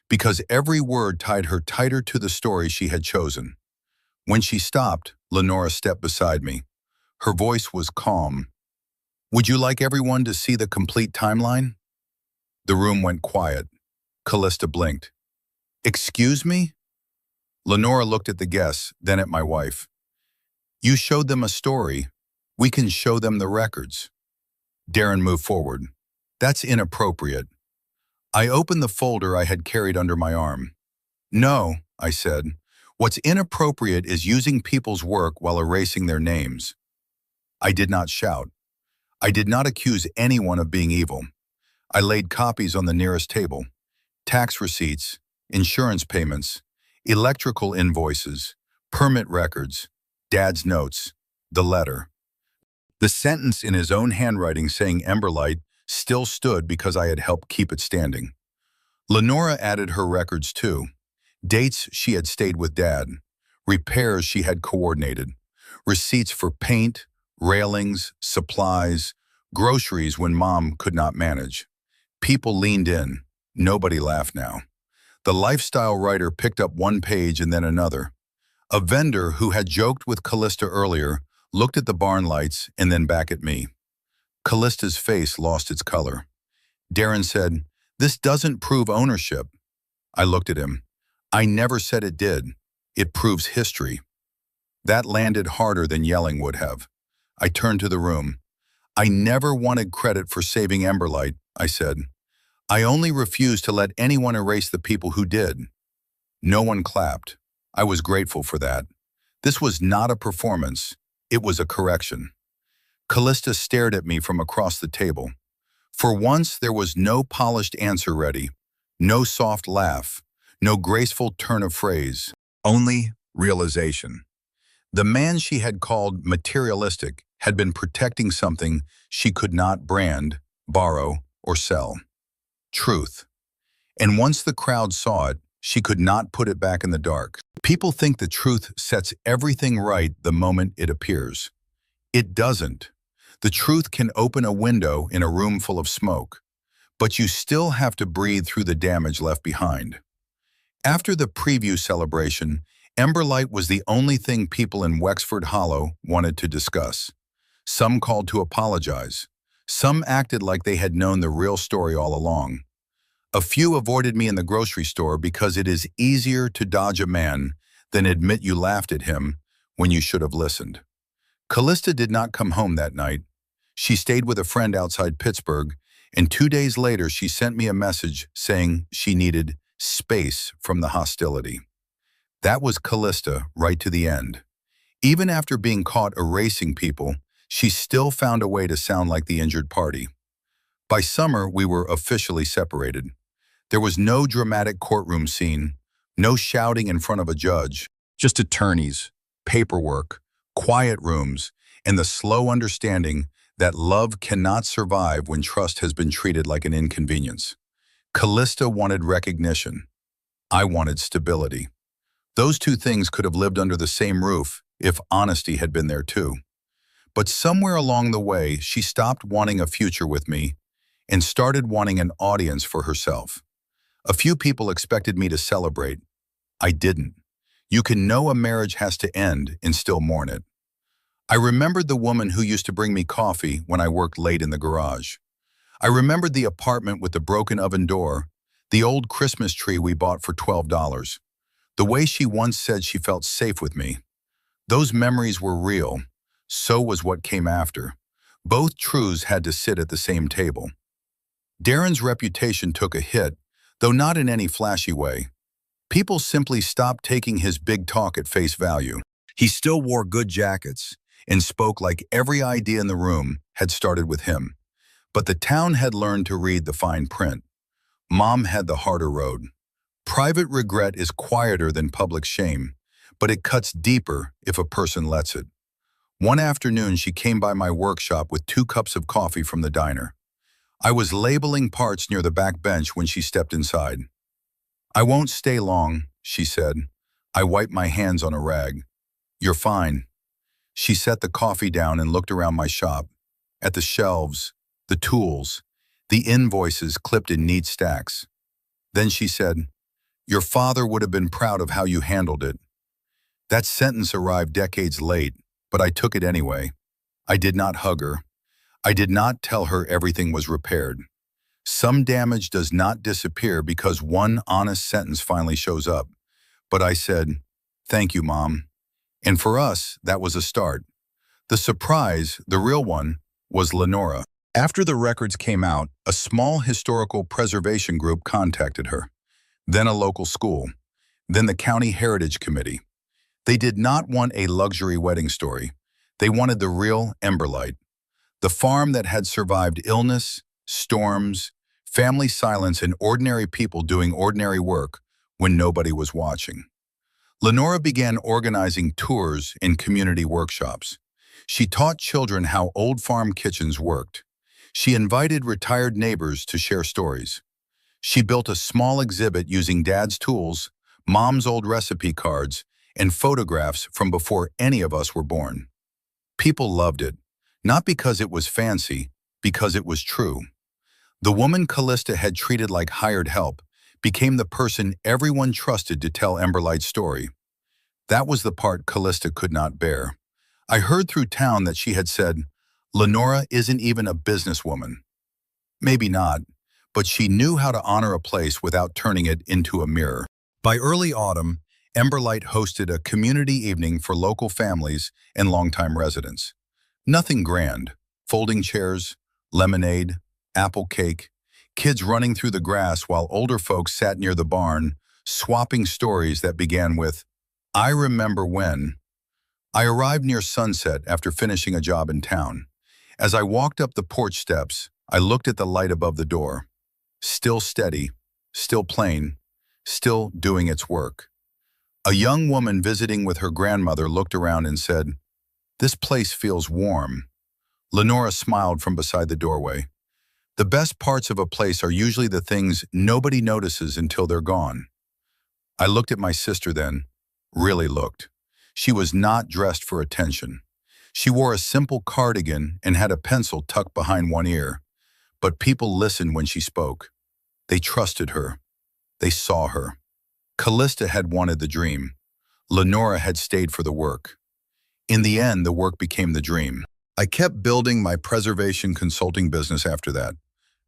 S1: because every word tied her tighter to the story she had chosen. When she stopped, Lenora stepped beside me. Her voice was calm. "Would you like everyone to see the complete timeline?" The room went quiet. Callista blinked. "Excuse me?" Lenora looked at the guests, then at my wife. "You showed them a story. We can show them the records." Darren moved forward. "That's inappropriate." I opened the folder I had carried under my arm. "No," I said. "What's inappropriate is using people's work while erasing their names." I did not shout. I did not accuse anyone of being evil. I laid copies on the nearest table. Tax receipts, insurance payments, electrical invoices, permit records, Dad's notes, the letter. The sentence in his own handwriting saying Emberlight still stood because I had helped keep it standing. Lenora added her records too. Dates she had stayed with Dad, repairs she had coordinated, receipts for paint, railings, supplies, groceries when Mom could not manage. People leaned in. Nobody laughed now. The lifestyle writer picked up one page and then another. A vendor who had joked with Callista earlier looked at the barn lights and then back at me. Callista's face lost its color. Darren said, "This doesn't prove ownership." I looked at him. "I never said it did. It proves history." That landed harder than yelling would have. I turned to the room. "I never wanted credit for saving Emberlight," I said. "I only refused to let anyone erase the people who did." No one clapped. I was grateful for that. This was not a performance. It was a correction. Callista stared at me from across the table. For once, there was no polished answer ready, no soft laugh, no graceful turn of phrase, only realization. The man she had called materialistic had been protecting something she could not brand, borrow, or sell. Truth. And once the crowd saw it, she could not put it back in the dark. People think the truth sets everything right the moment it appears. It doesn't. The truth can open a window in a room full of smoke, but you still have to breathe through the damage left behind. After the preview celebration, Emberlight was the only thing people in Wexford Hollow wanted to discuss. Some called to apologize. Some acted like they had known the real story all along. A few avoided me in the grocery store because it is easier to dodge a man than admit you laughed at him when you should have listened. Callista did not come home that night. She stayed with a friend outside Pittsburgh, and 2 days later she sent me a message saying she needed space from the hostility. That was Callista right to the end. Even after being caught erasing people, she still found a way to sound like the injured party. By summer, we were officially separated. There was no dramatic courtroom scene, no shouting in front of a judge, just attorneys, paperwork, quiet rooms, and the slow understanding that love cannot survive when trust has been treated like an inconvenience. Callista wanted recognition. I wanted stability. Those two things could have lived under the same roof if honesty had been there too. But somewhere along the way, she stopped wanting a future with me and started wanting an audience for herself. A few people expected me to celebrate. I didn't. You can know a marriage has to end and still mourn it. I remembered the woman who used to bring me coffee when I worked late in the garage. I remembered the apartment with the broken oven door, the old Christmas tree we bought for $12, the way she once said she felt safe with me. Those memories were real. So was what came after. Both truths had to sit at the same table. Darren's reputation took a hit, though not in any flashy way. People simply stopped taking his big talk at face value. He still wore good jackets and spoke like every idea in the room had started with him. But the town had learned to read the fine print. Mom had the harder road. Private regret is quieter than public shame, but it cuts deeper if a person lets it. One afternoon, she came by my workshop with 2 cups of coffee from the diner. I was labeling parts near the back bench when she stepped inside. "I won't stay long," she said. I wiped my hands on a rag. "You're fine." She set the coffee down and looked around my shop, at the shelves, the tools, the invoices clipped in neat stacks. Then she said, "Your father would have been proud of how you handled it." That sentence arrived decades late, but I took it anyway. I did not hug her. I did not tell her everything was repaired. Some damage does not disappear because one honest sentence finally shows up. But I said, "Thank you, Mom." And for us, that was a start. The surprise, the real one, was Lenora. After the records came out, a small historical preservation group contacted her, then a local school, then the County Heritage Committee. They did not want a luxury wedding story. They wanted the real Emberlight, the farm that had survived illness, storms, family silence, and ordinary people doing ordinary work when nobody was watching. Lenora began organizing tours and community workshops. She taught children how old farm kitchens worked. She invited retired neighbors to share stories. She built a small exhibit using Dad's tools, Mom's old recipe cards, and photographs from before any of us were born. People loved it, not because it was fancy, because it was true. The woman Callista had treated like hired help became the person everyone trusted to tell Emberlight's story. That was the part Callista could not bear. I heard through town that she had said, "Lenora isn't even a businesswoman." Maybe not, but she knew how to honor a place without turning it into a mirror. By early autumn, Emberlight hosted a community evening for local families and longtime residents. Nothing grand: folding chairs, lemonade, apple cake, kids running through the grass while older folks sat near the barn, swapping stories that began with, "I remember when." I arrived near sunset after finishing a job in town. As I walked up the porch steps, I looked at the light above the door. Still steady, still plain, still doing its work. A young woman visiting with her grandmother looked around and said, "This place feels warm." Lenora smiled from beside the doorway. The best parts of a place are usually the things nobody notices until they're gone. I looked at my sister then, really looked. She was not dressed for attention. She wore a simple cardigan and had a pencil tucked behind one ear. But people listened when she spoke. They trusted her. They saw her. Callista had wanted the dream. Lenora had stayed for the work. In the end, the work became the dream. I kept building my preservation consulting business after that.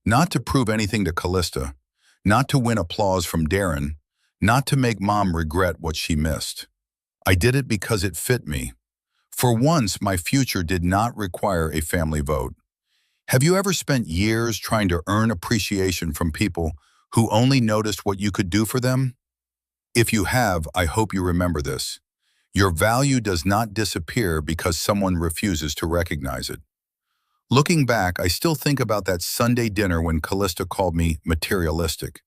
S1: Not to prove anything to Callista, not to win applause from Darren, not to make Mom regret what she missed. I did it because it fit me. For once, my future did not require a family vote. Have you ever spent years trying to earn appreciation from people who only noticed what you could do for them? If you have, I hope you remember this. Your value does not disappear because someone refuses to recognize it. Looking back, I still think about that Sunday dinner when Callista called me materialistic.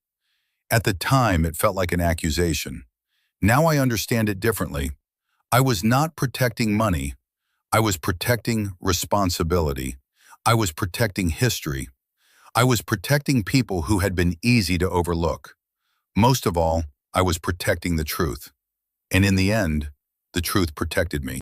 S1: At the time, it felt like an accusation. Now I understand it differently. I was not protecting money. I was protecting responsibility. I was protecting history. I was protecting people who had been easy to overlook. Most of all, I was protecting the truth. And in the end, the truth protected me.